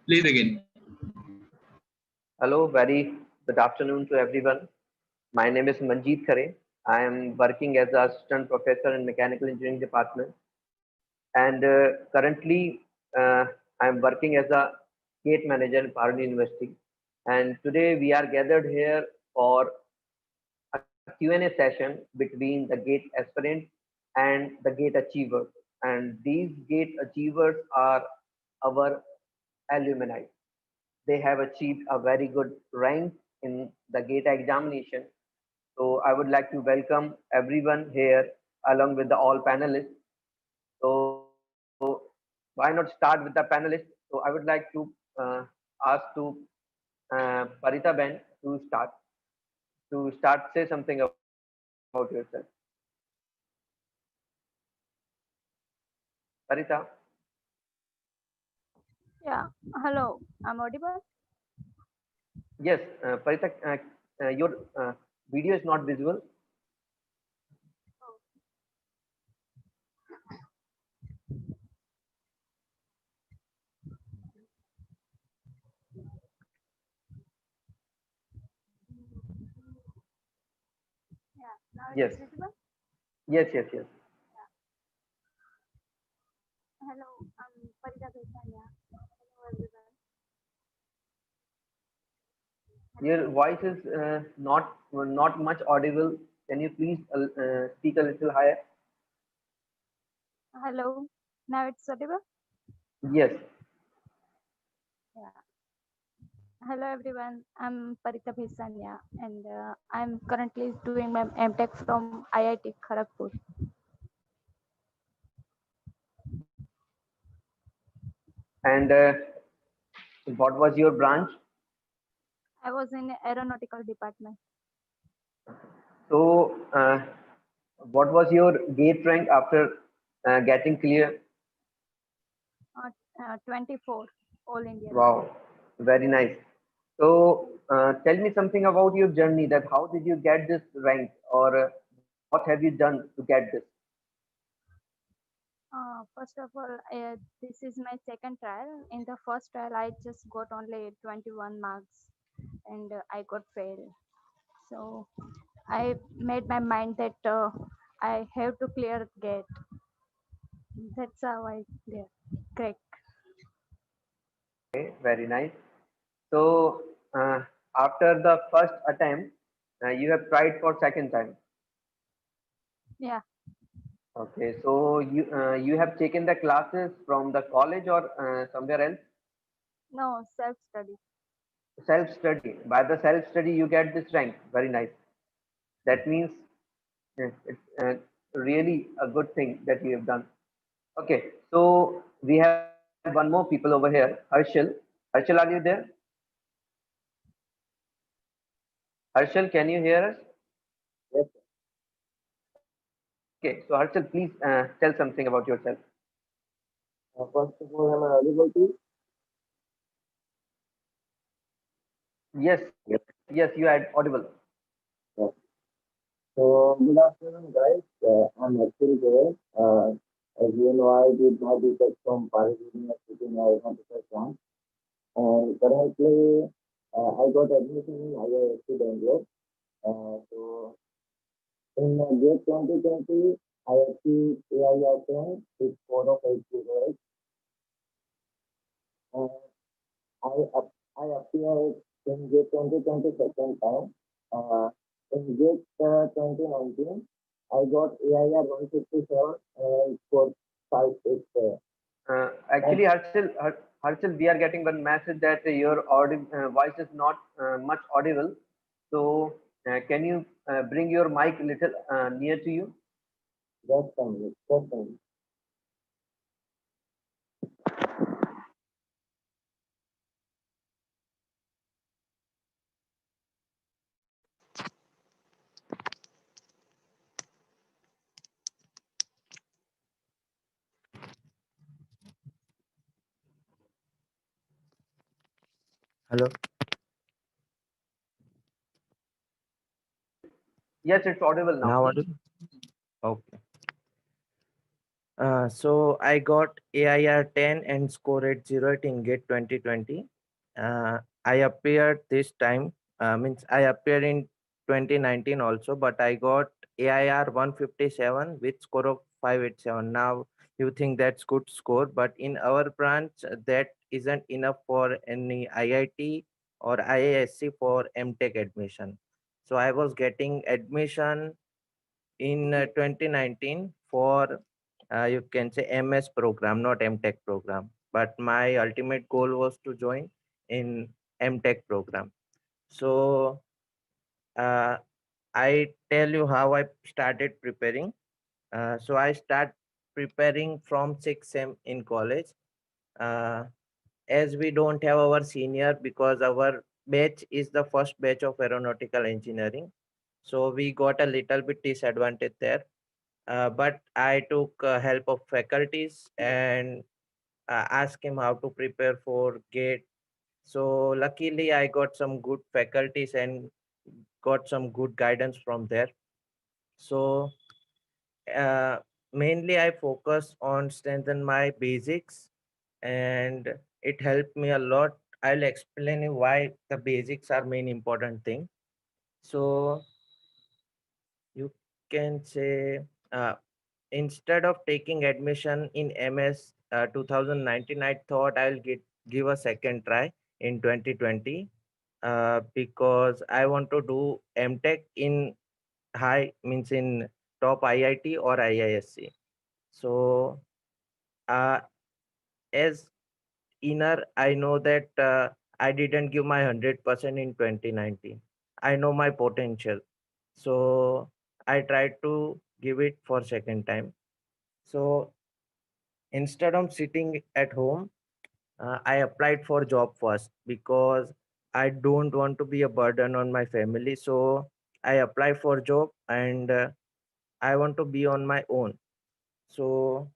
Please begin. Hello, very good afternoon to everyone. My name is Manjeet Khare. I am working as an assistant professor in mechanical engineering department, and currently I am working as a gate manager in Paarl University. And today we are gathered here for a Q&A session between the gate aspirant and the gate achiever. And these gate achievers are our alumni. They have achieved a very good rank in the GATE examination. So I would like to welcome everyone here along with the all panelists. So why not start with the panelists? So I would like to ask to Parita Ben to start say something about yourself. Parita, Yeah, hello. I'm audible? yes, Parita, your video is not visible. Yeah, now it Yes, is visible? yes. Hello, I'm Parita Besania. Hello, everyone. Your voice is not much audible. Can you please speak a little higher? Hello, now it's audible? Yes. Yeah. Hello, everyone. I'm Parita Besania, and I'm currently doing my MTech from IIT Kharagpur. And what was your branch? I was in aeronautical department, So, what was your gate rank after getting clear? 24 All India rank. Wow, very nice. So, tell me something about your journey. That how did you get this rank, or what have you done to get this? First of all, this is my second trial. In the first trial, I just got only 21 marks, and I got failed. So I made my mind that I have to clear gate. That's how I clear. Correct. Okay, very nice. So, after the first attempt, you have tried for second time. Yeah. Okay, so you have taken the classes from the college or somewhere else? No, self study. Self study. By the self study, you get this rank. Very nice. That means it's really a good thing that you have done. Okay, so we have one more people over here. Harshil. Harshil, are you there? Harshil, can you hear us? Yes, sir. Okay, so Harshil, please tell something about yourself. First of all, am I audible to you? Yes, Yes. yes, you are audible. Yes. So, good afternoon, guys. I'm Akhil Goel. As you know, I did my BTech from Paris University in Aeronautical Science. And currently, I got admission in IISc Bangalore. So, in year 2020, I achieved AIR 10 with 4 of 8 grades. And I, I appeared in year 2020 second time. Uh, in year 2019, I got AIR 157 and scored 567. Actually, And Harshil, we are getting one message that your voice is not much audible. So, can you bring your mic little near to you? just a minute. Hello. Yes, it's audible now. Now Please. audible? Okay. So I got AIR 10 and score at 08 in GATE 2020. I appeared this time, means I appeared in 2019 also, but I got AIR 157 with score of 587. Now you think that's good score, but in our branch that isn't enough for any IIT or IISc for MTech admission. So I was getting admission in 2019 for you can say MS program, not MTech program. But my ultimate goal was to join in MTech program. So uh, I tell you how I started preparing. So I start preparing from 6 sem in college. Uh, as we don't have our senior because our batch is the first batch of aeronautical engineering. So we got a little bit disadvantage there, but I took help of faculties and asked him how to prepare for GATE. So luckily, I got some good faculties and got some good guidance from there. So uh, mainly, I focus on strengthen my basics, and it helped me a lot. I'll explain you why the basics are main important thing. So you can say. Instead of taking admission in MS 2019, I thought I'll give a second try in 2020 because I want to do MTech in high means in top IIT or IISc. So uh, as inner, I know that I didn't give my 100% in 2019. I know my potential, so I tried to give it for second time. So instead of sitting at home, I applied for job first because I don't want to be a burden on my family. So I applied for job and I want to be on my own. So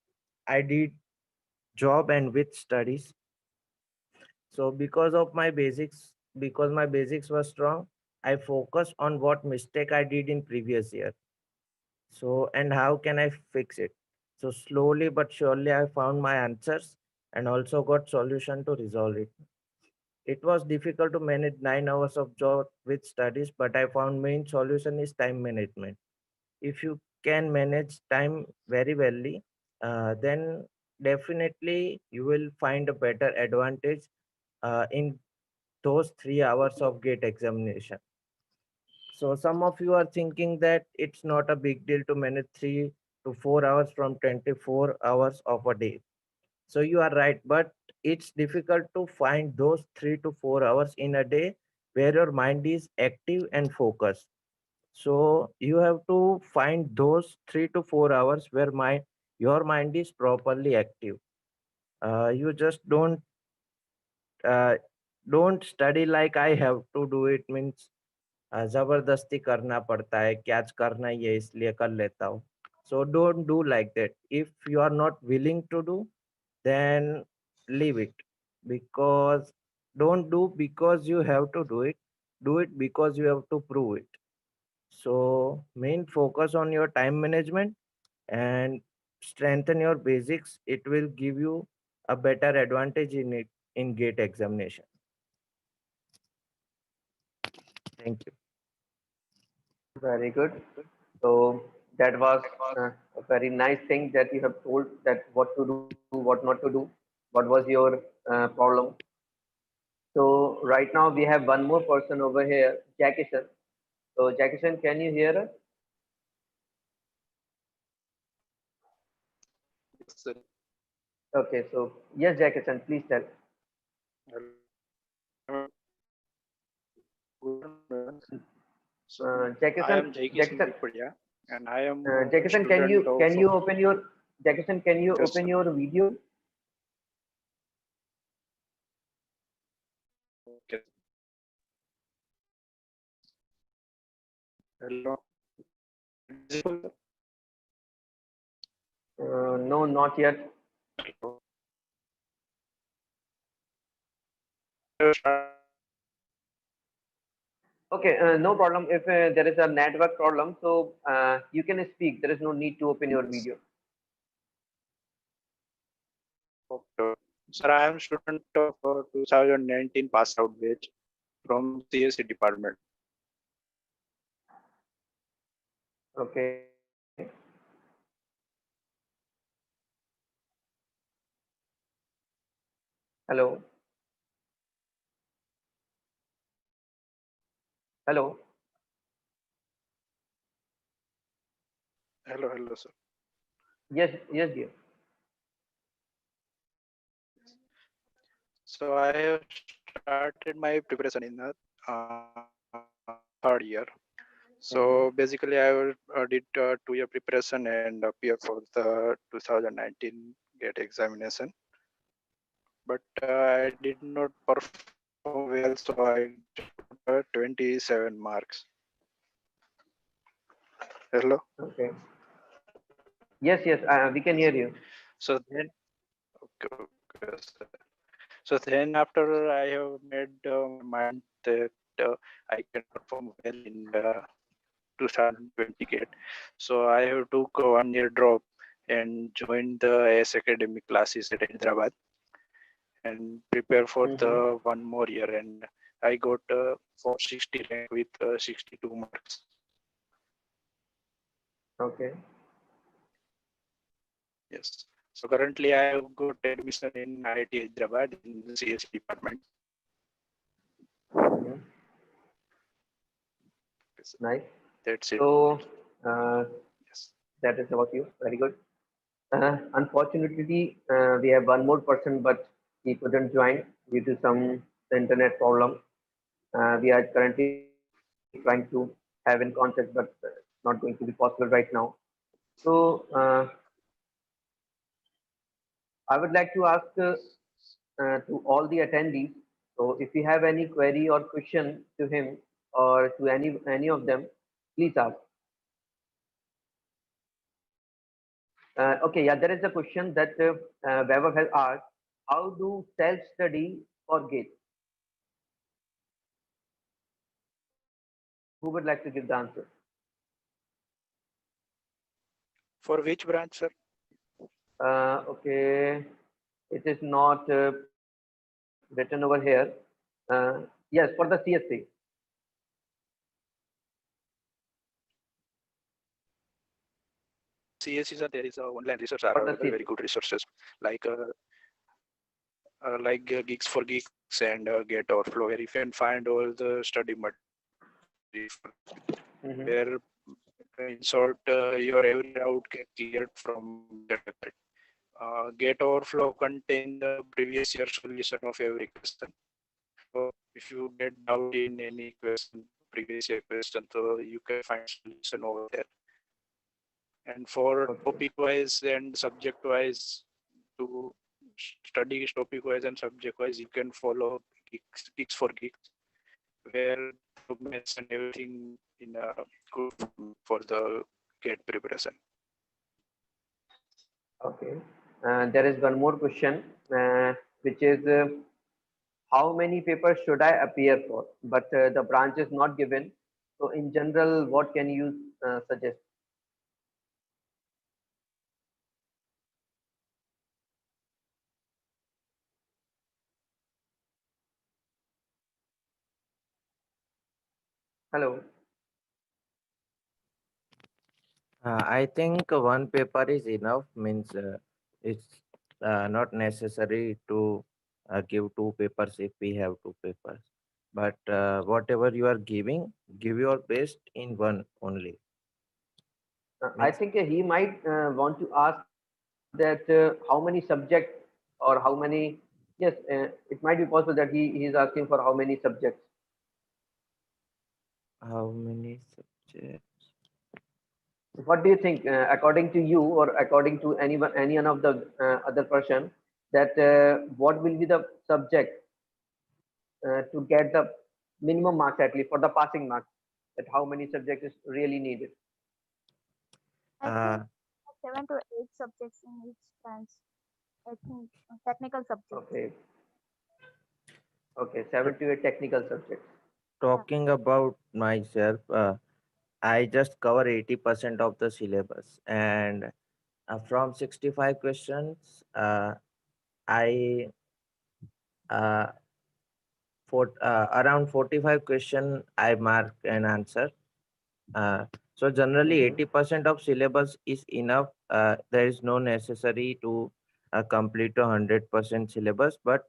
I did job and with studies. So because my basics were strong, I focused on what mistake I did in previous year. So, and how can I fix it? So slowly but surely I found my answers and also got solution to resolve it. It was difficult to manage 9 hours of job with studies, but I found main solution is time management. If you can manage time very wellly, then definitely you will find a better advantage in those 3 hours of gate examination. So some of you are thinking that it's not a big deal to manage 3 to 4 hours from 24 hours of a day. So you are right, but it's difficult to find those 3 to 4 hours in a day where your mind is active and focused. So you have to find those 3 to 4 hours where your mind is properly active. You just uh, don't study like I have to do it means जबरदस्ती करना पड़ता है कि आज करना ही है इसलिए कर लेता हूँ. So don't do like that. If you are not willing to do, then leave it, because don't do because you have to do it. Do it because you have to prove it. So main focus on your time management and strengthen your basics. It will give you a better advantage in it in gate examination. Thank you. Very good. So that was a very nice thing that you have told, that what to do, what not to do, what was your problem. So right now we have one more person over here, Jackison. So Jackison, can you hear us? Yes, sir. Okay, so yes, Jackison, please tell. I Jackison, am Jai Kishan Jackison, Pipadia, and I am a Jackson, student of can you open your Jackson? Can you yes, open sir. your video? Okay. Hello. No, not yet. Okay, no problem. If there is a network problem, so you can speak. There is no need to open your video. Okay. Sir, I am student of 2019 pass out batch from CSE department. Okay. Hello. Hello. Hello, sir. Yes, yes, dear. So I have started my preparation in the third year. So basically, did 2 year preparation and appear for the 2019 GATE examination. But I did not perform well, so I got 27 marks. Hello. Okay. Yes, yes, we can hear you. So then, okay, sir. So then after I have made mind that I can perform well in the 2020 GATE. So I have took a 1 year drop and joined the AS Academy classes at Hyderabad and prepare for the 1 more year. And I got 460 rank with 62 marks. Okay. Yes. So currently I have got admission in IIT Hyderabad in the CS department. Nice. That's it. So Yes. that is about you. Very good. Unfortunately, we have one more person, but he couldn't join due to some internet problem. We are currently trying to have in contact, but not going to be possible right now. So I would like to ask to all the attendees. So if you have any query or question to him or to any of them, please ask. Okay, yeah, there is a question that Vaibhav has asked. How do self-study for GATE? Who would like to give the answer? For which branch, sir? Okay, it is not written over here. Yes, for the CSC. CSE, sir, there is a online resource For the available, very CSC. good resources like Geeks for Geeks and Get Overflow, where you can find all the study material where in short your every doubt get cleared from the website. Get Overflow contain the previous year solution of every question. So if you get doubt in any question, previous year question, so you can find solution over there. And for topic wise and subject wise, to study topic wise and subject wise, you can follow Geeks for Geeks, where documents and everything in a good form for the GATE preparation. Okay. There is one more question, which is how many papers should I appear for? But the branch is not given. So in general, what can you suggest? Hello. I think one paper is enough, means it's not necessary to give two papers if we have two papers. But whatever you are giving, give your best in one only. I Means, think he might want to ask that how many subjects or how many. Yes, it might be possible that he is asking for how many subjects. how many subjects? What do you think, according to you or according to anyone, any one of the other person, that what will be the subject to get the minimum marks at least for the passing marks? That how many subjects is really needed? I think 7 to 8 subjects in each branch. I think technical subjects. Okay. Okay, 7 to 8 technical subjects. Talking about myself, I just cover 80% of the syllabus, and from 65 questions, I around 45 question I mark and answer. So generally 80% of syllabus is enough. There is no necessary to complete a 100% syllabus, but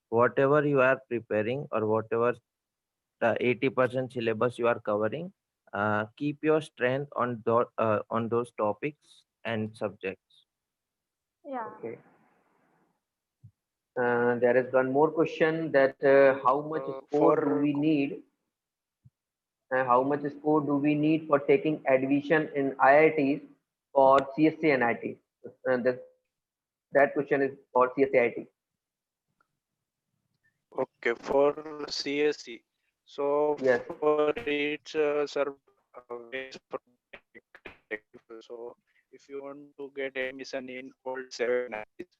whatever you are preparing or whatever the 80% syllabus you are covering, keep your strength on those topics and subjects. Yeah. Okay. There is one more question that how much score do For we need? How much score do we need for taking admission in IITs for CSC and IT? That question is for CSC IT. okay, for CSC. So Yes. for each sir, ways for so if you want to get admission in all 7 IITs,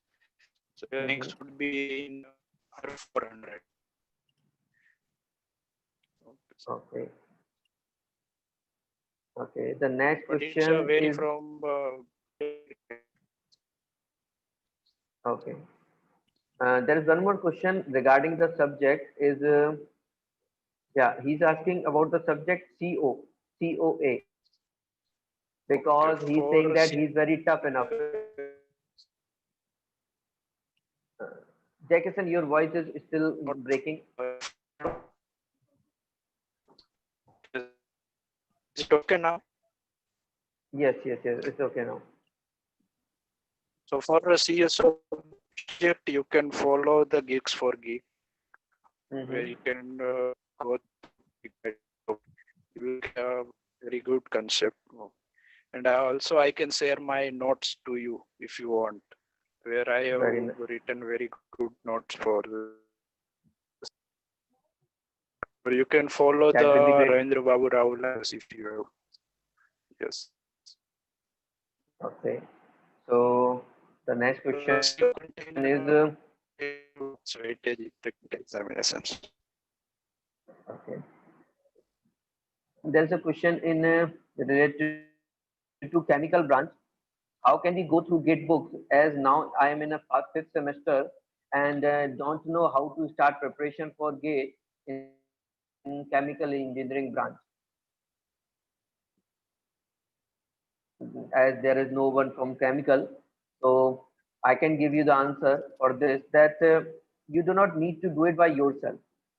so your next would be in R400. Okay. Okay. The next But it's question vary is from okay. There is one more question regarding the subject is yeah, he's asking about the subject COA okay because he's saying for that he's very tough enough. Jackson, your voice is still breaking. Is it okay now? Yes, it's okay now. So for a CS subject, you can follow the gigs for gig, where you can go. You will have very good concept, and I can share my notes to you if you want, where I have Very nice. written very good notes for. Or you can follow That will be the great. Ravindra Babu Rao if you have. Yes. Okay. So the next question is Weightage technical examinations. okay. There's a question in related to chemical branch. How can we go through Git books as now I am in a fifth semester and don't know how to start preparation for Git in chemical engineering branch as there is no one from chemical. So I can give you the answer for this that you do not need to do it by yourself.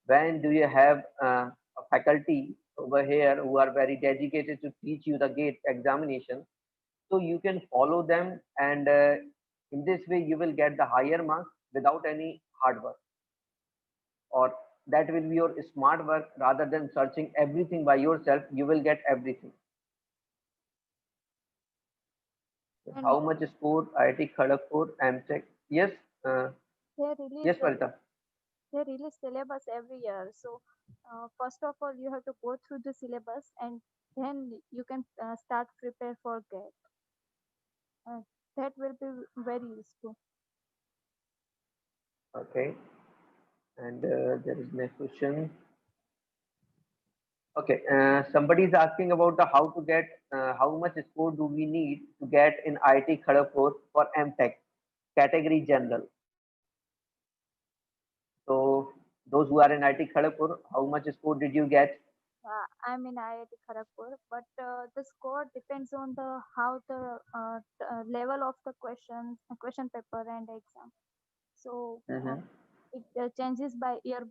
When do you have a faculty over here who are very dedicated to teach you the Gate examination? So you can follow them and in this way you will get the higher marks without any hard work, or that will be your smart work rather than searching everything by yourself. You will get everything. And How much score IIT Kharagpur MTech? Yes, uh, they release yes, Parita. they release syllabus every year. So first of all, you have to go through the syllabus, and then you can start prepare for GATE. That will be very useful. Okay, and there is next question. Okay, somebody is asking about the how to get how much score do we need to get in IIT Kharagpur for MTech category general. So those who are in IIT Kharagpur, how much score did you get? I'm in IIT Kharagpur, but the score depends on the how the level of the question paper and exam. So Mm-hmm. it changes by year.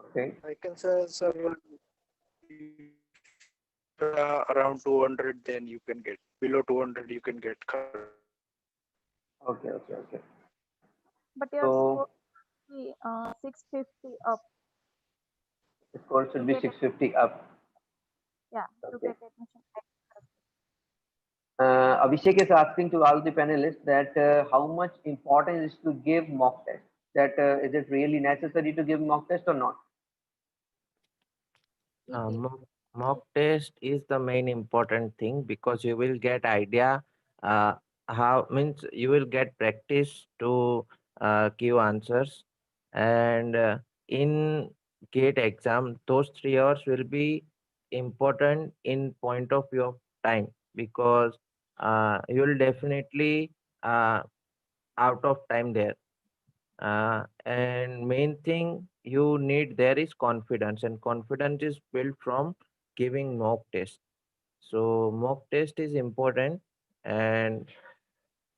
Okay, I can say, sir, around 200, then you can get below 200, you can get. okay. But your So score be 650 up score to should be get 650 up. to Okay. get admission. Abhishek is asking to all the panelists that how much importance is to give mock test. That is it really necessary to give mock test or not? It is. Mock test is the main important thing because you will get idea uh, how means you will get practice to give answers, and in gate exam those 3 hours will be important in point of view of time because you will definitely uh, out of time there. And main thing you need there is confidence, and confidence is built from giving mock test. So mock test is important, and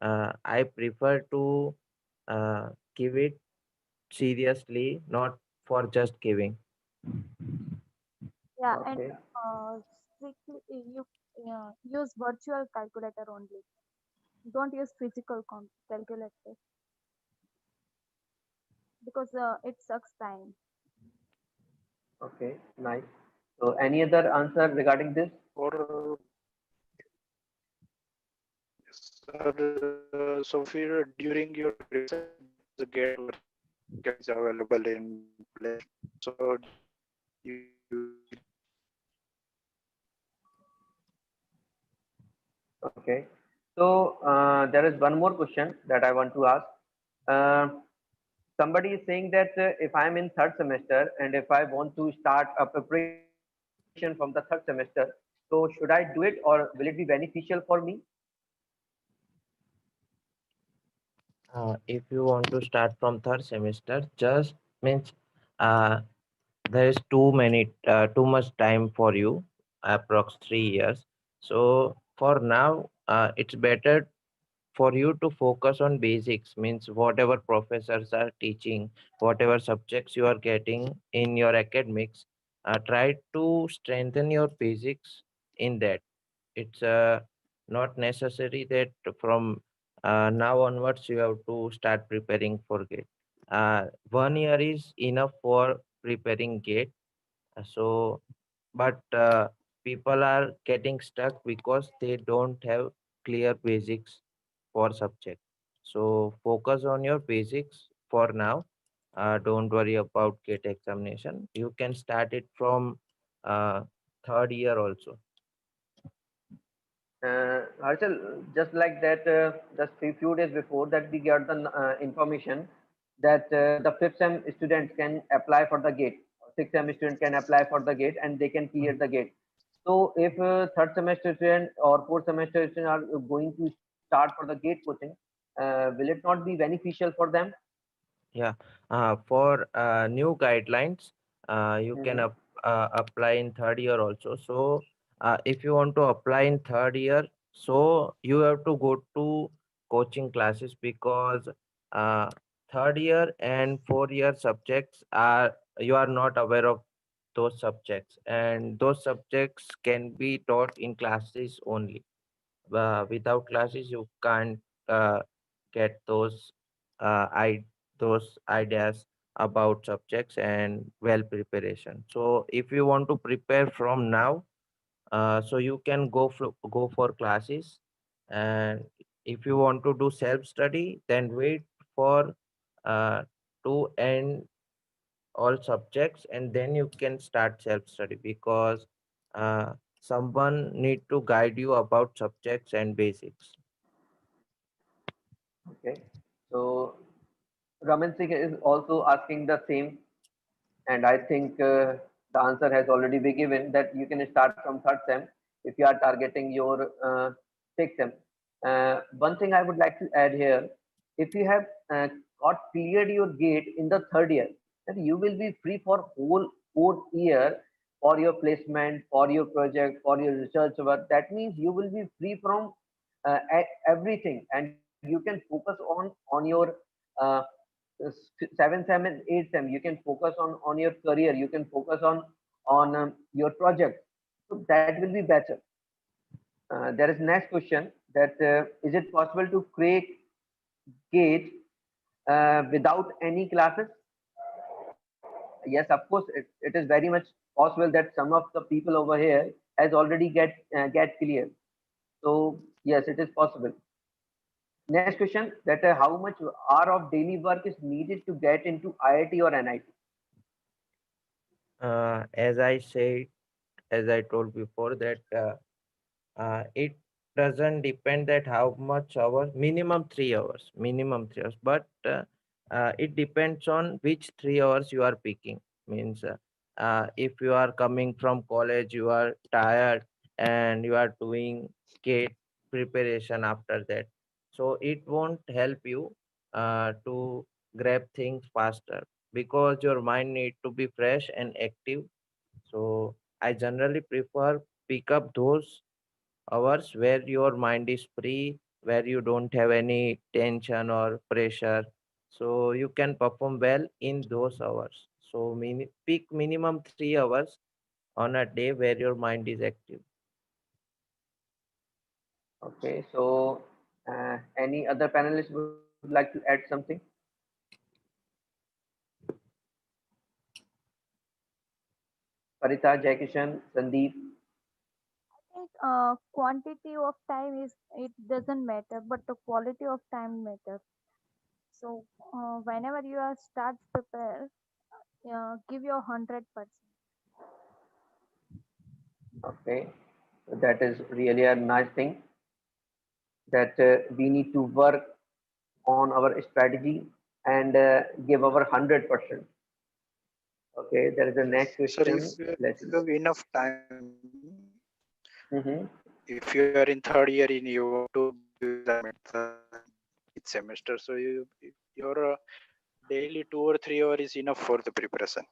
I prefer to give it seriously, not for just giving. Yeah, and Okay. strictly you use virtual calculator only. Don't use physical calculator because it sucks time. Okay. Nice. So any other answer regarding this? Or sir, so Fir, during your research, the Gate workshop is available in Play. So you Okay. So there is one more question that I want to ask. Uh, Somebody is saying that if I'm in third semester and if I want to start a preparation from the third semester, so should I do it or will it be beneficial for me? If you want to start from third semester, just means uh, there is too much time for you, approx 3 years. So for now, it's better for you to focus on basics, means whatever professors are teaching, whatever subjects you are getting in your academics, try to strengthen your basics in that. It's not necessary that from now onwards you have to start preparing for gate. 1 year is enough for preparing gate. So but people are getting stuck because they don't have clear basics for subject. So focus on your basics for now. Don't worry about gate examination. You can start it from uh, third year also. Harshal, just like that, just few days before that, we got the information that the fifth sem students can apply for the gate. Sixth sem student can apply for the gate and they can clear the gate. So if third semester student or fourth semester student are going to start for the gate coaching, will it not be beneficial for them? Yeah, for new guidelines, you can Mm-hmm. apply in third year also. So, if you want to apply in third year, so you have to go to coaching classes because uh, third year and 4 year subjects are you are not aware of those subjects, and those subjects can be taught in classes only. Without classes you can't get those ideas about subjects and well preparation. So if you want to prepare from now, so you can go for classes, and if you want to do self study, then wait for uh, to end all subjects and then you can start self study, because uh, someone need to guide you about subjects and basics. Okay. So Raman Singh is also asking the same. And I think the answer has already been given that you can start from third sem if you are targeting your sixth sem. One thing I would like to add here, if you have got cleared your gate in the third year, then you will be free for whole fourth year for your placement, for your project, for your research work. That means you will be free from everything, and you can focus on your uh, seventh sem and eighth sem. You can focus on your career. You can focus on your project. So that will be better. There is next question that is it possible to create gate without any classes? Yes, of course, it is very much possible that some of the people over here has already get clear. So yes, it is possible. Next question that how much hour of daily work is needed to get into IIT or NIT? As I said, as I told before that it doesn't depend that how much hours, minimum 3 hours, but it depends on which 3 hours you are picking. Means if you are coming from college, you are tired and you are doing gate preparation after that, so it won't help you. to grab things faster because your mind need to be fresh and active. So I generally prefer pick up those hours where your mind is free, where you don't have any tension or pressure. So you can perform well in those hours. So pick minimum 3 hours on a day where your mind is active. Okay, so any other panelists would like to add something? Parita, Jaikishan, Sandeep. I think quantity of time is it doesn't matter, but the quality of time matters. So whenever you are start prepare, give your 100%. Okay, so that is really a nice thing that we need to work on our strategy and give our 100%. Okay, there is a Yes, next sir. question. Let's If you have enough time, mm-hmm. if you are in third year and you want to give exam at the each semester, so your daily 2 or 3 hours is enough for the preparation.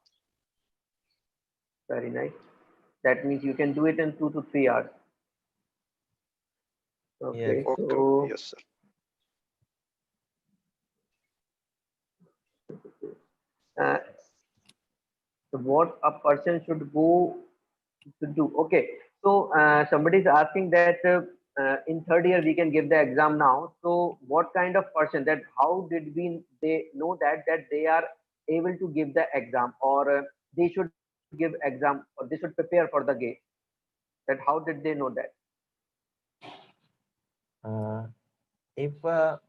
Very nice. That means you can do it in 2 to 3 hours. Yes. Okay, Okay, so yes, sir. uh, what a person should go to do. Okay, so somebody is asking that in third year we can give the exam now. So what kind of person that how did we they know that they are able to give the exam or they should give exam or they should prepare for the gate? That how did they know that? Uh, if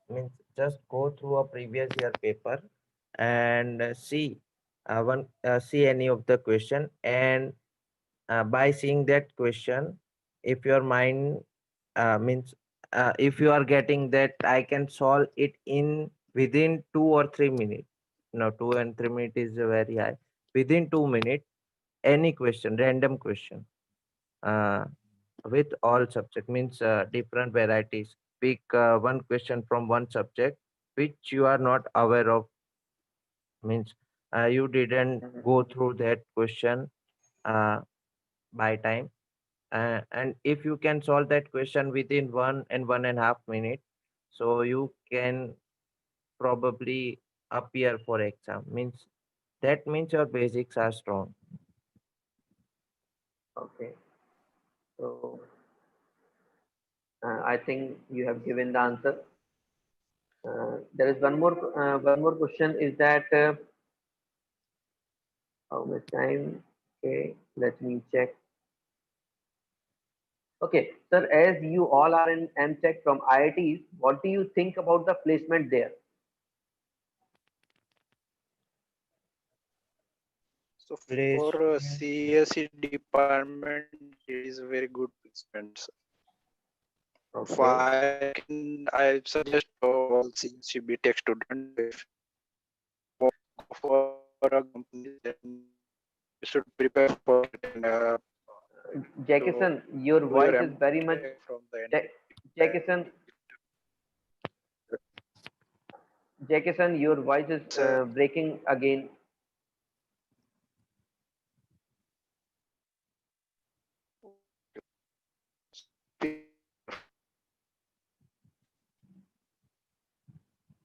means just go through a previous year paper and see any of the question, and by seeing that question, if your mind means if you are getting that I can solve it in within 2 or 3 minutes. No, 2 and 3 minutes is very high. Within 2 minutes, any question, random question, uh, with all subject means different varieties. Pick one question from one subject which you are not aware of, means you didn't Mhm. go through that question uh, by time, and if you can solve that question within 1 and 1.5 minutes, so you can probably appear for exam, means that means your basics are strong. Okay, so I think you have given the answer. There is one more question. Is that how much time? Okay, let me check. Okay, sir, as you all are in MTech from IITs, what do you think about the placement there? So for Placement. CSE department, it is a very good placement. Okay, I suggest all CSE BTech student if you go for a company, then you should prepare for it and to Jackson, your do your voice is very much. MTech from the Ja- Jackson, Jackson, your voice is breaking again.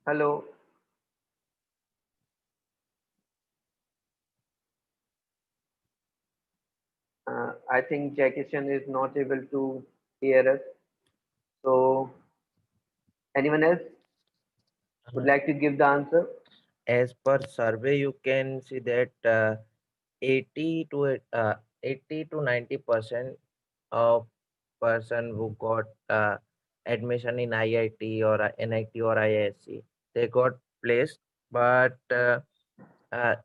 Hello. I think Jackson is not able to hear us. So, anyone else would like to give the answer? As per survey, you can see that 80 to 80 to 90% of person who got admission in IIT or NIT or IISc, they got placed. But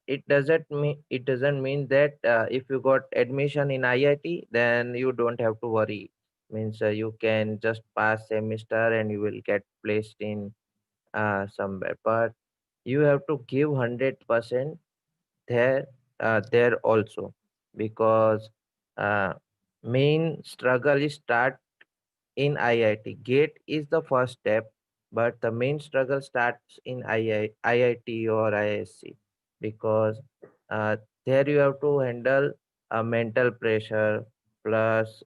it doesn't mean that if you got admission in IIT, then you don't have to worry. Means you can just pass semester and you will get placed in somewhere. But you have to give 100% there also, because uh, main struggle is start in IIT. Gate is the first step. but the main struggle starts in IIT or ISC, because uh, there you have to handle mental pressure plus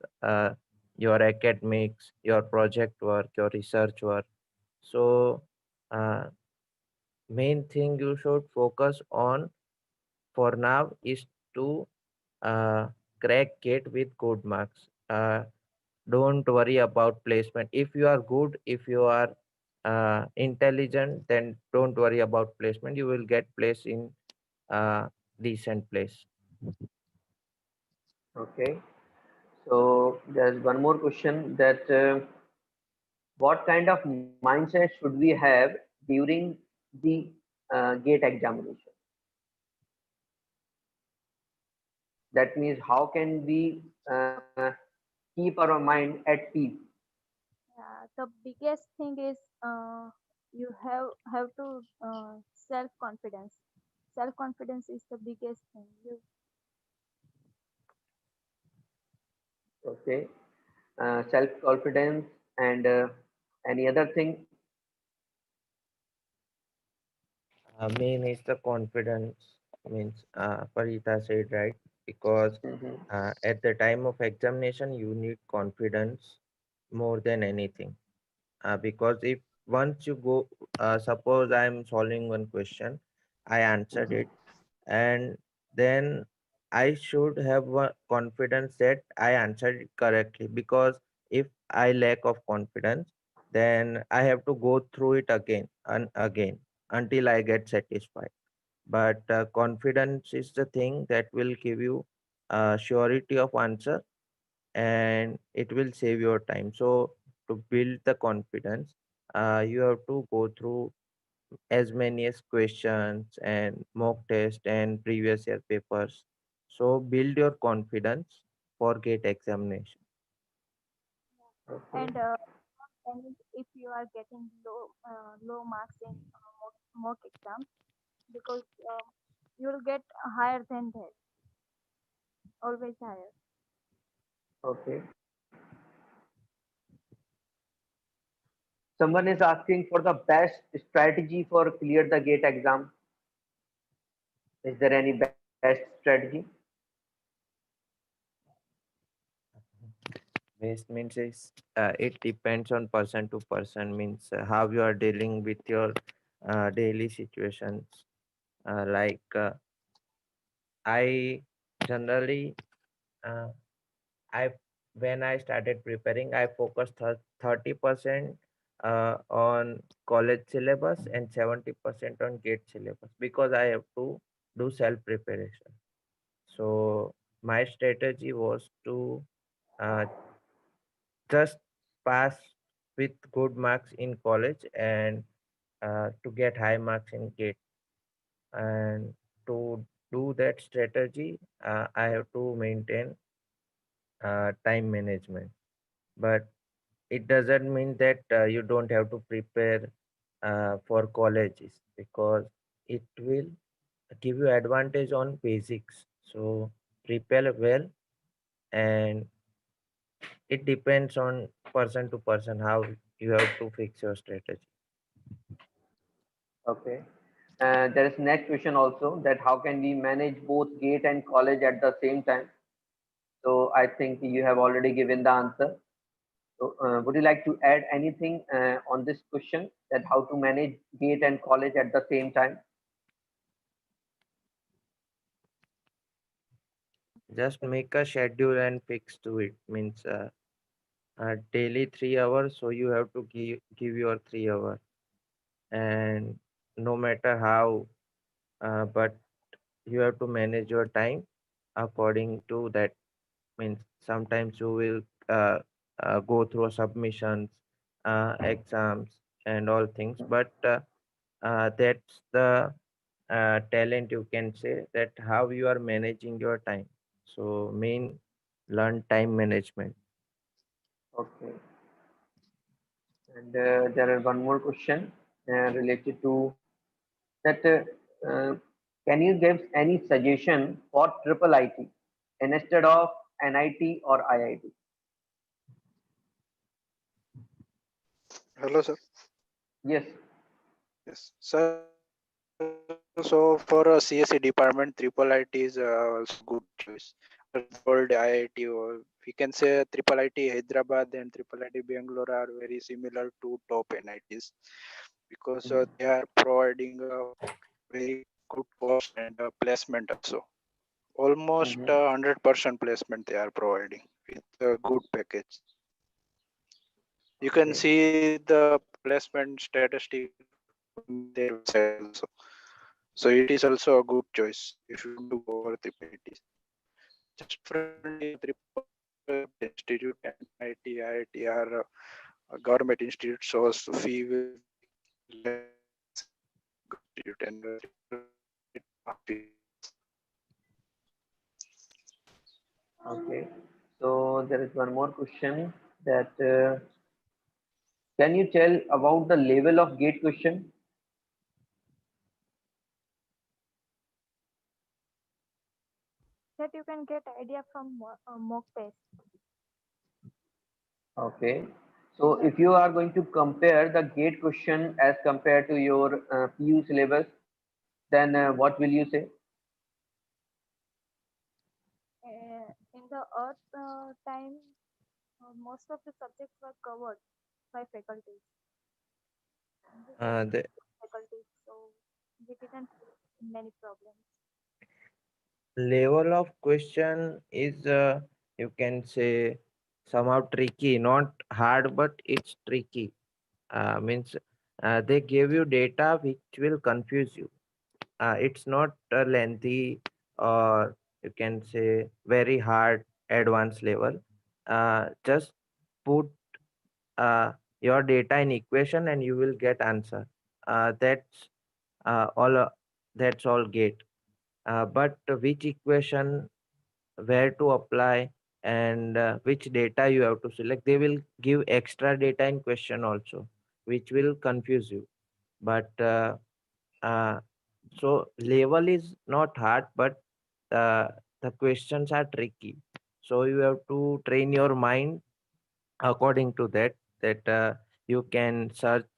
your academics, your project work, your research work. So uh, main thing you should focus on for now is to uh, crack it with good marks. Don't worry about placement. If you are good, if you are intelligent, then don't worry about placement. You will get placed in decent place. Okay. So there's one more question that what kind of mindset should we have during the GATE examination? That means how can we keep our mind at peace? The biggest thing is you have to self confidence. Self confidence is the biggest thing. Okay. Self-confidence and any other thing. Main is the confidence, means Parita said right, because Mhm. at the time of examination you need confidence more than anything. Because if once you go, suppose I am solving one question, I answered Mhm. it, and then I should have confidence that I answered it correctly. Because if I lack of confidence, then I have to go through it again and again until I get satisfied. But confidence is the thing that will give you surety of answer, and it will save your time. So to build the confidence, you have to go through as many as questions and mock test and previous year papers. So build your confidence for GATE examination. Okay. And and if you are getting low marks in mock exams, because you will get higher than that, always higher. Okay. Someone is asking for the best strategy for clear the GATE exam. Is there any best strategy? Best means is it depends on person to person, means how you are dealing with your daily situations. Like I generally uh, I when I started preparing, I focused 30% on college syllabus and 70% on GATE syllabus, because I have to do self preparation. So my strategy was to uh, just pass with good marks in college, and to get high marks in GATE. And to do that strategy, I have to maintain time management. But it doesn't mean that you don't have to prepare for colleges, because it will give you advantage on basics. So prepare well, and it depends on person to person how you have to fix your strategy. Okay. There is next question also that how can we manage both GATE and college at the same time? So I think you have already given the answer. So would you like to add anything on this question that how to manage GATE and college at the same time? Just make a schedule and fix to it, means daily 3 hours, so you have to give your 3 hours. And no matter how, but you have to manage your time according to that. Means sometimes you will go through submissions, exams and all things, but that's the talent, you can say, that how you are managing your time. So main, learn time management. Okay. And there are one more question related to that. Uh, can you give any suggestion for triple IT instead of NIT or IIT? Hello, sir. Yes. Yes. So for a CSE department, triple IT is also good choice. The world IIT, or we can say triple IT Hyderabad and triple IT Bangalore are very similar to top NITs because they are providing a very good cost and placement also. Almost Mm-hmm. 100% placement they are providing with a good package. You can Okay. see the placement statistic from their website also. So it is also a good choice if you want to go for triple ITs. Just differently, triple institute and NIT, IIT are government institutes, so fee will be less government institute, and triple it half fee. Okay. So there is one more question that can you tell about the level of gate question? That you can get idea from mock test. Okay. So if you are going to compare the gate question as compared to your PU syllabus, then what will you say? In the earth time, most of the subjects were covered by faculties. We get The faculties, so we didn't face many problems. level of question is, you can say, somehow tricky, not hard, but it's tricky. Means they give you data which will confuse you. It's not lengthy, or you can say very hard advanced level. Just put your data in equation and you will get answer. That's all. That's all gate. But which equation, where to apply, and which data you have to select, they will give extra data in question also, which will confuse you. But uh, so level is not hard, but the questions are tricky. So you have to train your mind according to that, that you can search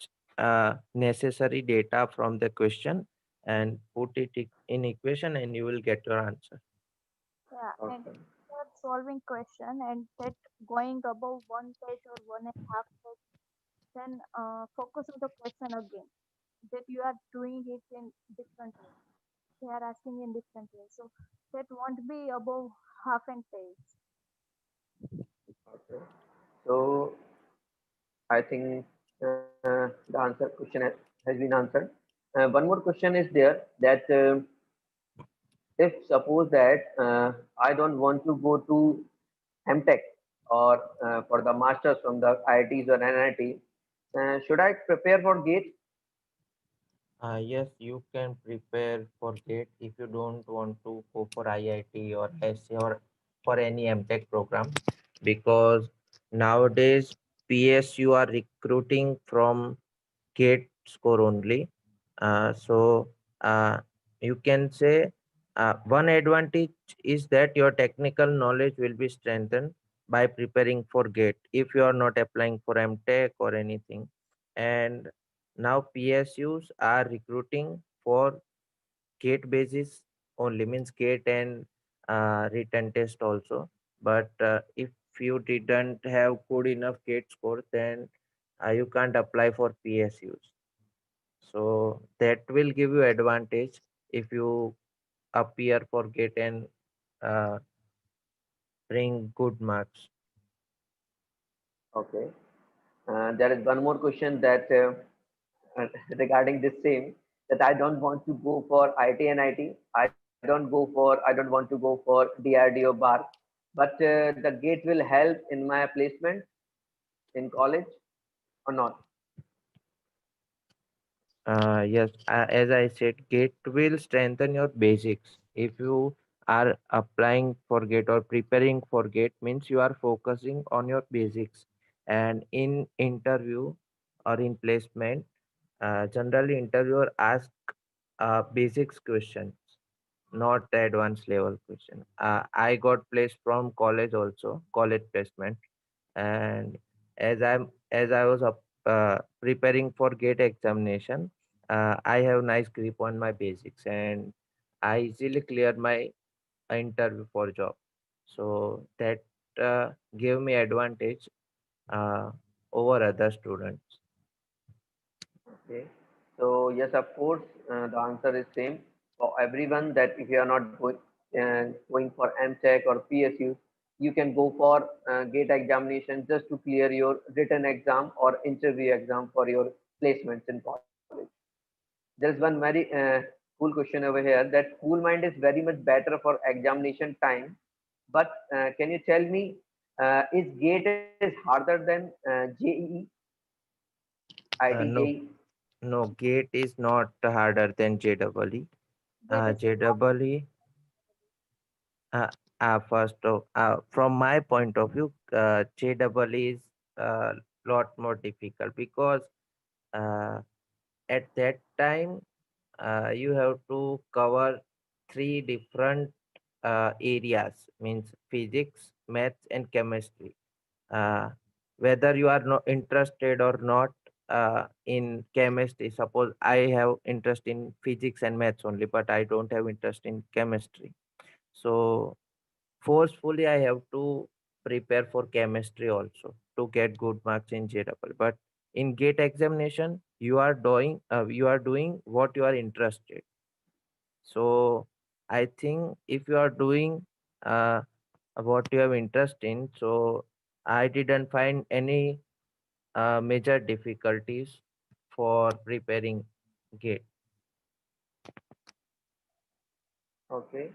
necessary data from the question and put it in equation and you will get your answer. Yeah, and Okay. you are solving question and that going above one page or one and a half page, then focus on the question again. That you are doing it in different way. They are asking in different way. So that won't be above half an page. Okay. So I think the answer question has been answered. One more question is there that if suppose that I don't want to go to MTech or for the masters from the IITs or NIT, should I prepare for GATE? Yes, you can prepare for GATE if you don't want to go for IIT or SC or for any MTech program, because nowadays PSU are recruiting from GATE score only. So uh, you can say one advantage is that your technical knowledge will be strengthened by preparing for GATE if you are not applying for MTech or anything. And now PSUs are recruiting for GATE basis only, means GATE and written test also. But if you didn't have good enough GATE score, then you can't apply for PSUs. So that will give you advantage if you appear for GATE and uh, bring good marks. Okay. There is one more question that regarding this same, that I don't want to go for IT and IT. I don't want to go for DRDO bar, but the GATE will help in my placement in college or not? Yes, as I said, GATE will strengthen your basics. If you are applying for GATE or preparing for GATE, means you are focusing on your basics. And in interview or in placement, generally interviewer ask basics questions, not advanced level question. I got placed from college also, college placement, and as I was preparing for GATE examination, I have nice grip on my basics and I easily cleared my interview for job. So that gave me advantage uh, over other students. Okay. So yes, of course, the answer is same for everyone that if you are not going for MTech or PSU, you can go for GATE examination just to clear your written exam or interview exam for your placements in college. There's one very cool question over here that school mind is very much better for examination time. But can you tell me, is GATE is harder than JEE, Uh, no, IIT, no, GATE is not harder than JEE. Get a JEE, from my point of view, JEE is a lot more difficult because uh, at that time you have to cover three different areas, means physics, maths, and chemistry. Uh, whether you are not interested or not in chemistry, suppose I have interest in physics and maths only, but I don't have interest in chemistry. So forcefully I have to prepare for chemistry also to get good marks in JEE. But in GATE examination, you are doing what you are interested. So I think if you are doing uh, what you have interest in, so I didn't find any major difficulties for preparing GATE. okay.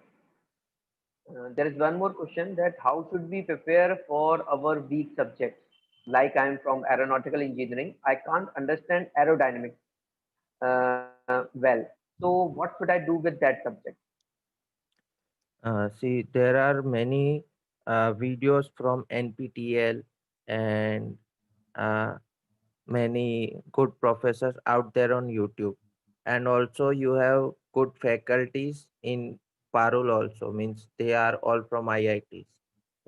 There is one more question that how should we prepare for our weak subjects? Like I'm from aeronautical engineering, I can't understand aerodynamics well. So what should I do with that subject? See, there are many videos from NPTEL and uh, many good professors out there on YouTube. And also you have good faculties in Parul also, means they are all from IITs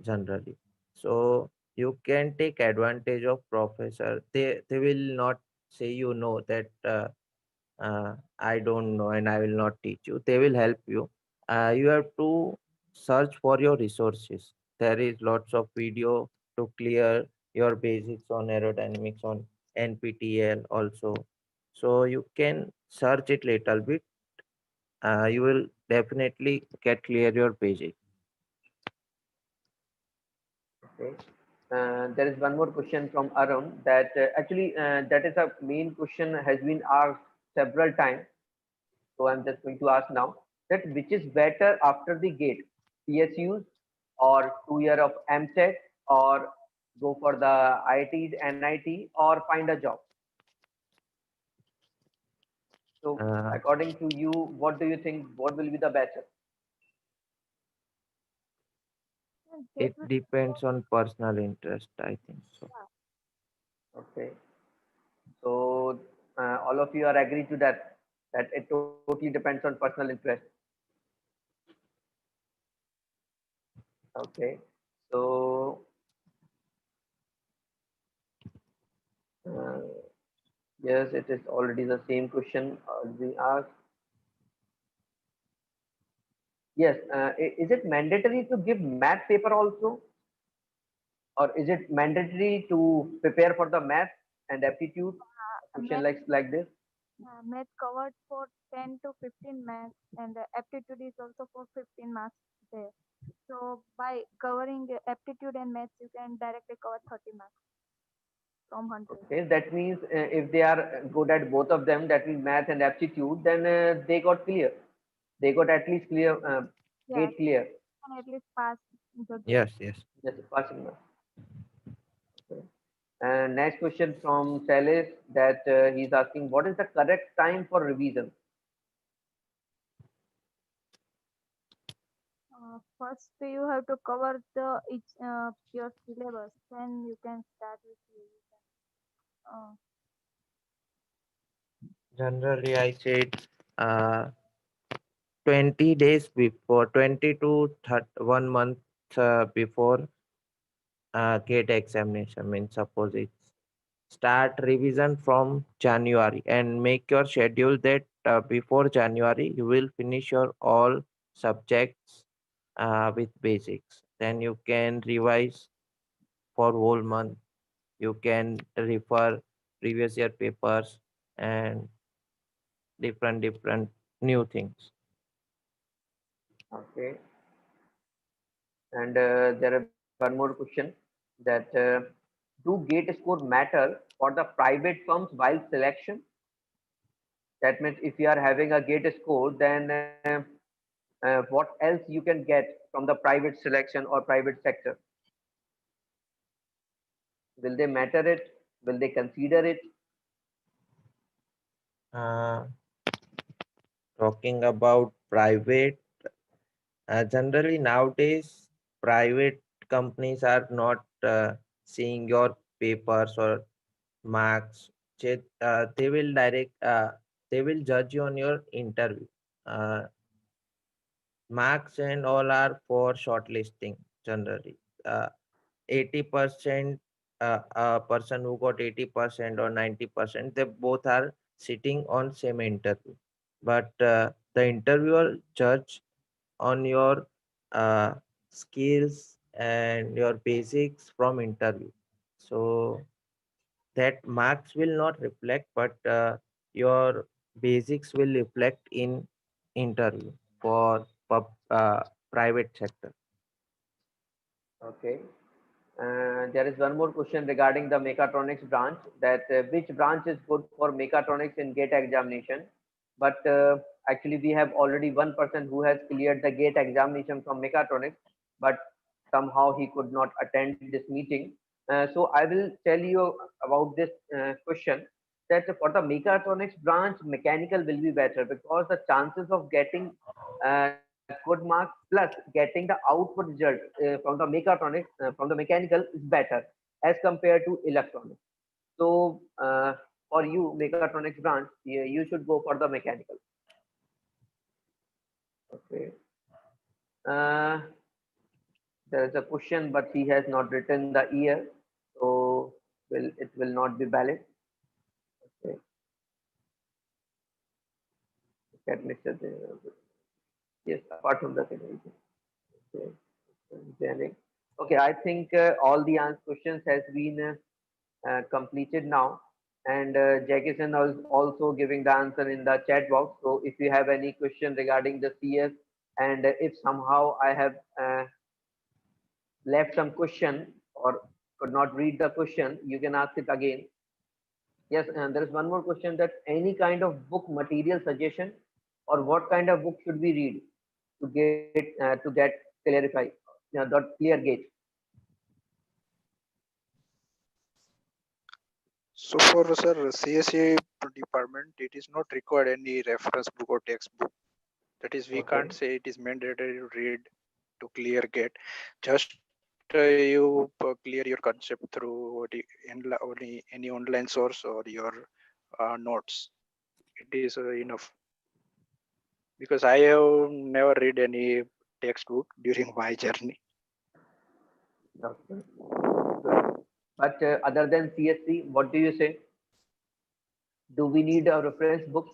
generally. So you can take advantage of professor. They will not say you know that I don't know and I will not teach you. They will help you. You have to search for your resources. There is lots of video to clear your basics on aerodynamics on NPTEL also. So you can search it little bit. You will definitely get clear your basics. Okay. There is one more question from Arun that actually that is a main question has been asked several times. So I'm just going to ask now that which is better after the gate, PSUs or 2 year of MTech or go for the IITs, NIT or find a job. So Uh, according to you, what do you think? What will be the better? get it with depends on personal interest, I think so. Okay. So all of you are agree to that it totally depends on personal interest. Okay. So uh, yes, it is already the same question being asked. Yes. Is it mandatory to give math paper also, or is it mandatory to prepare for the math and aptitude? A question math, like this. math covered for 10 to 15 marks, and the aptitude is also for 15 marks there. So by covering aptitude and maths, you can directly cover 30 marks from 100. Okay, that means if they are good at both of them, that means math and aptitude, then they got clear. They got at least clear, Yeah, gate clear. can at least pass the gate. Yes, yes. Yes, passing mark. Okay. And next question from Salis that he's asking, what is the correct time for revision? First, you have to cover the each your syllabus. Then you can start with revision. Uh, Generally, I said 20 days before, 20 to 30, 1 month before GATE examination, means suppose it's start revision from January and make your schedule that before January you will finish your all subjects with basics. Then you can revise for whole month. You can refer previous year papers and different new things. Okay. And there are one more question that do gate score matter for the private firms while selection? That means if you are having a gate score, then what else you can get from the private selection or private sector? Will they matter it? Will they consider it? Uh, Talking about private, generally nowadays private companies are not seeing your papers or marks. They will they will judge you on your interview. Uh, Marks and all are for shortlisting generally. 80%, a person who got 80% or 90%, they both are sitting on same interview. But the interviewer judge on your uh, skills and your basics from interview. So that marks will not reflect, but your basics will reflect in interview for private sector. Okay. There is one more question regarding the mechatronics branch, that which branch is good for mechatronics in GATE examination. But actually, we have already one person who has cleared the GATE examination from mechatronics, but somehow he could not attend this meeting. So I will tell you about this question, that for the mechatronics branch, mechanical will be better because the chances of getting good marks plus getting the output result from the mechatronics, from the mechanical is better as compared to electronics. So for you, mechatronics branch, you should go for the mechanical. Okay. Uh, there is a question, but he has not written the year, so it will not be valid. Okay. Get Mr. Yes, apart from the condition. Okay. Janik. Okay, I think all the answer questions has been completed now, and Jackson is also giving the answer in the chat box. So if you have any question regarding the CS, and if somehow I have left some question or could not read the question, you can ask it again. Yes, and there is one more question, that any kind of book material suggestion, or what kind of book should we read to get clarify, the clear gauge. So for sir CSA department, it is not required any reference book or textbook. That is, we Okay. can't say it is mandatory to read to clear GATE. Just you clear your concept through any online source or your notes. It is enough. Because I have never read any textbook during my journey. Okay. Good. But other than CSC, what do you say? Do we need a reference book?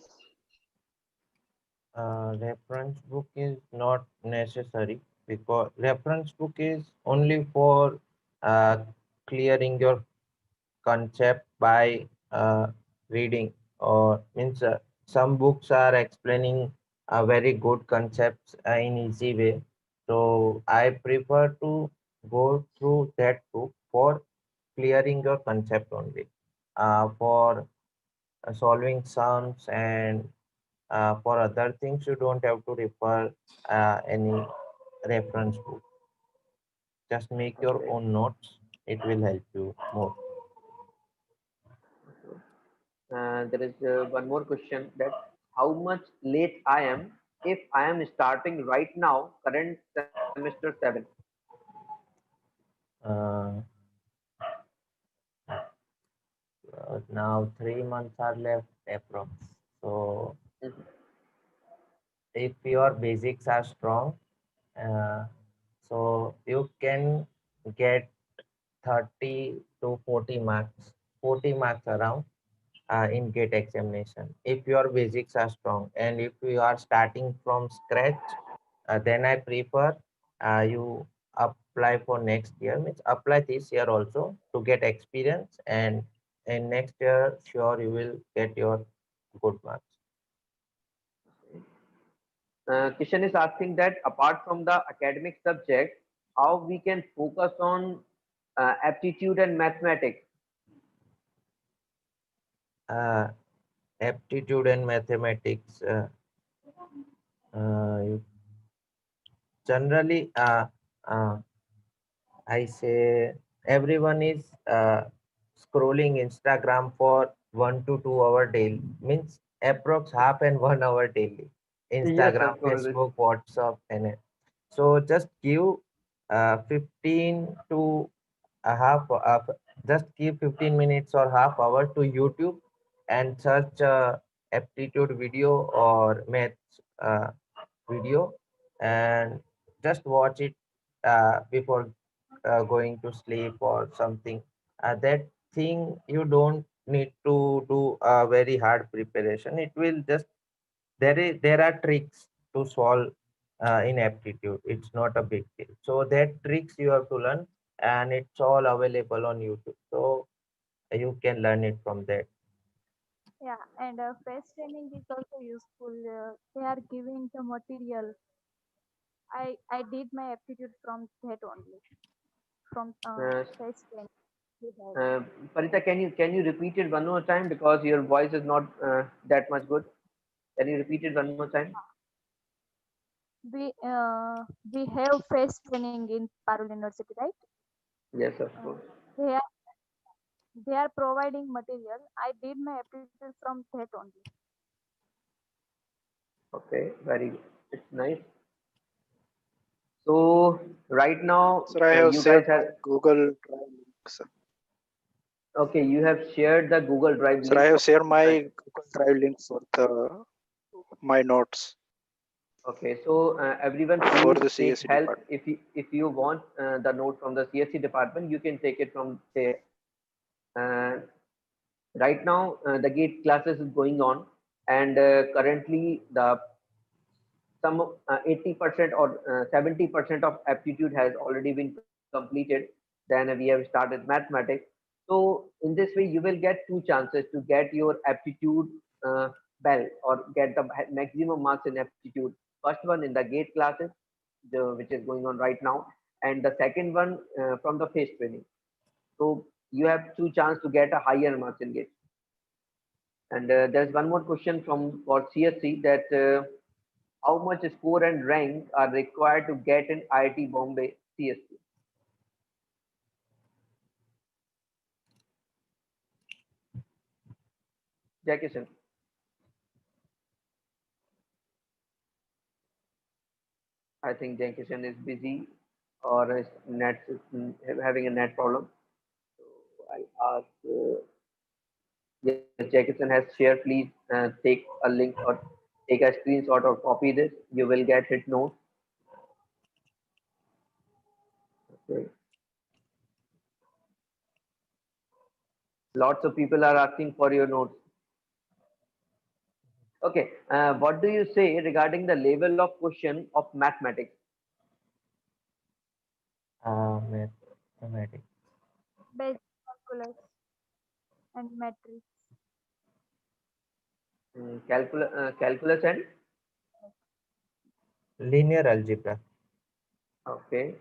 Reference book is not necessary because reference book is only for uh, clearing your concept by reading, or means some books are explaining very good concepts in easy way. So I prefer to go through that book for clearing your concept only, for solving sums, and for other things you don't have to refer any reference book. Just make your Okay. own notes, it will help you more. There is one more question, that how much late I am if I am starting right now, current semester 7. uh, Now 3 months are left approx. So Mhm. if your basics are strong, uh, so you can get 30 to 40 marks 40 marks around in GATE examination if your basics are strong. And if you are starting from scratch, then I prefer you apply for next year, means apply this year also to get experience, and in next year sure you will get your good marks. Kishan is asking that apart from the academic subject, how we can focus on aptitude and mathematics. uh, Aptitude and mathematics, you generally uh, I say everyone is scrolling Instagram for 1 to 2 hour daily, means approx half and 1 hour daily. Yes, Instagram, of course. Facebook, WhatsApp, and so just give 15 to a half, just give 15 minutes or half hour to YouTube and search aptitude video or maths video, and just watch it before going to sleep or something. That thing you don't need to do a very hard preparation. It will just there are tricks to solve in aptitude. It's not a big deal. So that tricks you have to learn, and it's all available on YouTube. So you can learn it from there. Yeah, and face training is also useful. They are giving the material. I did my aptitude from that only, from Uh, face training we had. uh, Parita, can you repeat it one more time because your voice is not that much good. Can you repeat it one more time? We have face training in Parul University, right? Yes, of Uh, course. they are they are providing material. I did my aptitude from that only. Okay, very good. It's nice. So right now, Sir, I have you guys shared have my Google Drive link, sir. okay. You have shared the Google Drive Sir, I link. have shared Uh, my Google Drive link for the my notes Okay, so everyone, for please the take CSE help. department. If you want the note from the CSC department, you can take it from there. Uh, right now, the GATE classes is going on, and currently the some 80% or 70% of aptitude has already been completed. Then we have started mathematics. So in this way, you will get two chances to get your aptitude bell or get the maximum marks in aptitude. First one in the GATE classes, which is going on right now, and the second one from the face training. So you have two chance to get a higher marks in GATE. And there's one more question from for CSC that how much score and rank are required to get in IIT Bombay CSC? Jackson, I think Jackson is busy or is having a net problem. So I'll ask, yes, Jackson has shared. Please take a link or take a screenshot or copy this. You will get his note. Okay. Lots of people are asking for your notes. Okay. What do you say regarding the level of question of mathematics? Mathematics. Basic calculus and matrix. Calculus and Linear algebra. okay.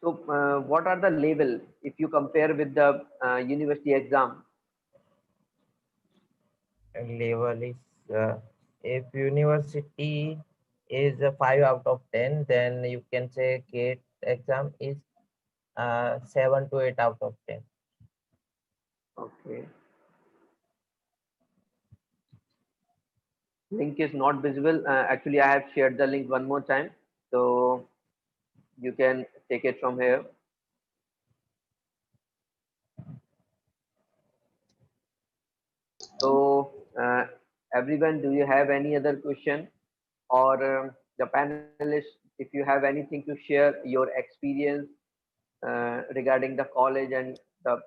So, what are the level if you compare with the university exam? Level is if university is a 5 out of 10, then you can say GATE exam is 7 to 8 out of 10. Okay. Link is not visible. Actually, I have shared the link one more time, so you can take it from here. So, everyone, do you have any other question, or the panelists, if you have anything to share your experience regarding the college and the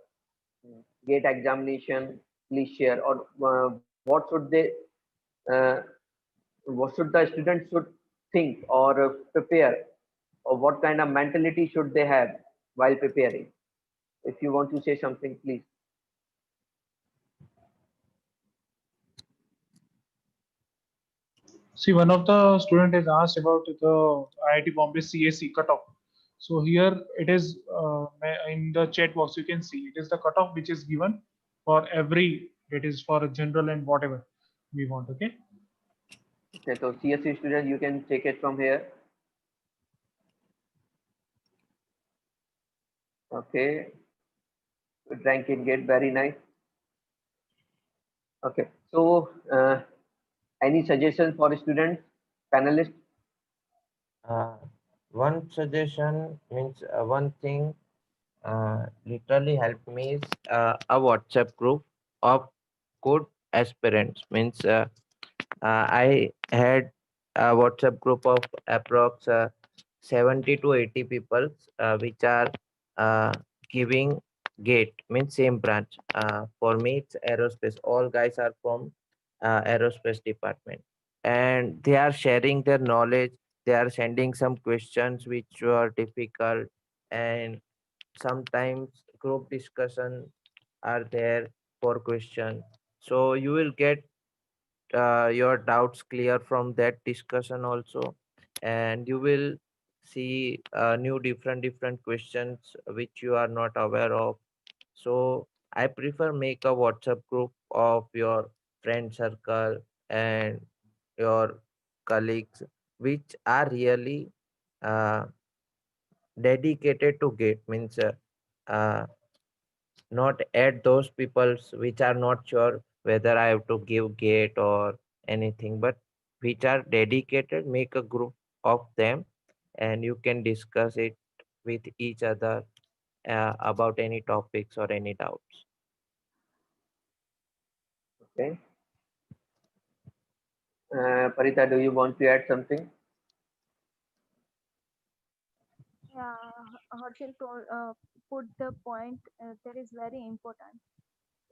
GATE examination? Please share. Or uh, what should the student should think or prepare, or what kind of mentality should they have while preparing? If you want to say something, please. See, one of the student has asked about the IIT Bombay CAC cutoff. So here it is in the chat box. You can see it is the cutoff which is given for every. It is for general and whatever we want. Okay. Okay, so CSC student, you can take it from here. Okay, good rank in GATE, very nice. Okay, so any suggestions for students, panelists? One suggestion means one thing literally helped me is a WhatsApp group of good aspirants. Means I had a WhatsApp group of approx 70 to 80 people which are uh, giving GATE, means same branch. For me, it's aerospace. All guys are from aerospace department, and they are sharing their knowledge. They are sending some questions which were difficult, and sometimes group discussion are there for question. So you will get your doubts clear from that discussion also, and you will see new different questions which you are not aware of. So I prefer make a WhatsApp group of your friend circle and your colleagues which are really uh, dedicated to GATE. Means uh, not at those peoples which are not sure whether I have to give GATE or anything, but which are dedicated. Make a group of them and you can discuss it with each other about any topics or any doubts. Okay. Parita, do you want to add something? Yeah, Harshil told, put the point that is very important.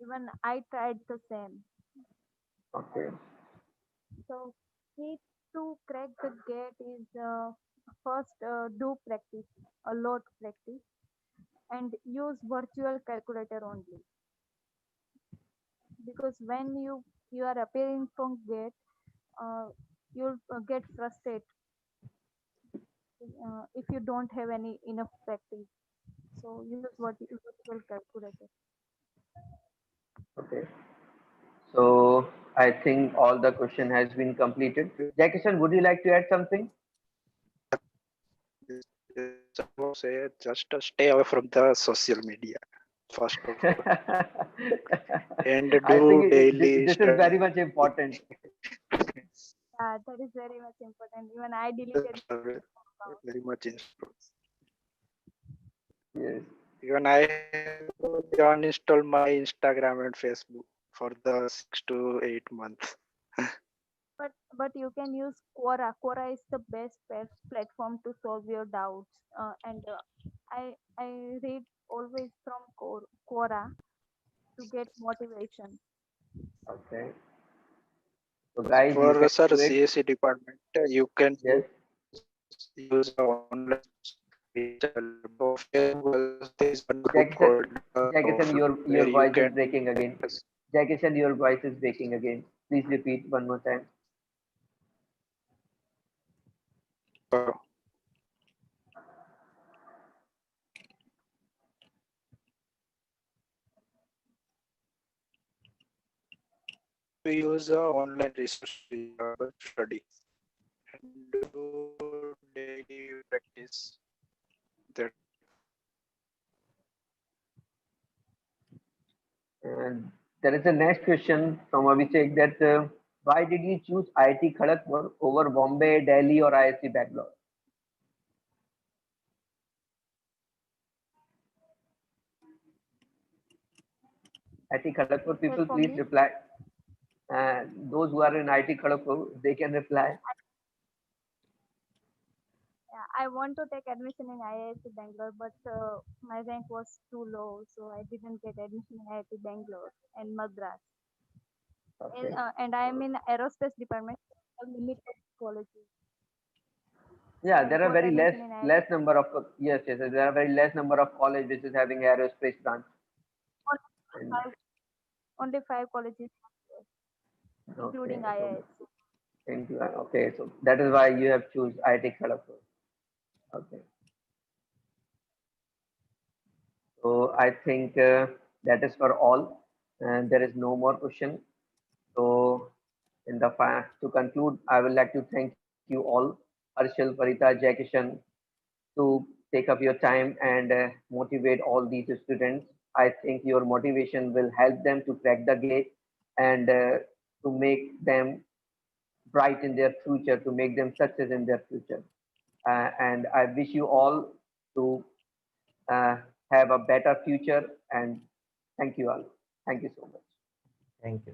Even I tried the same. Okay. So key to crack the gate is first do practice, a lot practice, and use virtual calculator only. Because when you are appearing from gate, you'll get frustrated if you don't have any enough practice. So use virtual calculator. Okay. So I think all the question has been completed. Jackson, would you like to add something? I would say just stay away from the social media first of all, and I think do daily this is very study. much important. That is very much important. Even I deleted my Very account. very much important. Yes. Even I have uninstalled my Instagram and Facebook for the 6 to 8 months. But you can use Quora. Quora is the best platform to solve your doubts. And I read always from Quora to get motivation. Okay. So guys, you For can sir do it. CSC department, you can Yes. use the online which available of Facebook. There is one group Jackson, called Jackson, where your you voice is can breaking again. Jackson, your voice is breaking again. Please repeat one more time. uh, to use online resource to study and do daily practice. That And there is a next question from Abhishek that why did you choose IIT Kharagpur over Bombay, Delhi, or ISC Bangalore? IIT Kharagpur As people, for please me, reply. Those who are in IIT Kharagpur, they can reply. Yeah, I want to take admission in IIT Bangalore, but my rank was too low, so I didn't get admission in IIT Bangalore and Madras. Okay. And I am in aerospace department, limited colleges. Yeah, I there are got very admission in IIT. less number of yes, there are very less number of college which is having aerospace branch. Only five, only 5 colleges, including Okay, IISc. okay, so that is why you have choose IIT Kharagpur. Okay, so I think that is for all, and there is no more question. So to conclude, I would like to thank you all, Harshal, Farita, Jai Kishan, to take up your time and motivate all these students. I think your motivation will help them to crack the gate and to make them bright in their future, to make them success in their future. And I wish you all to uh, have a better future. And thank you all. Thank you so much. Thank you.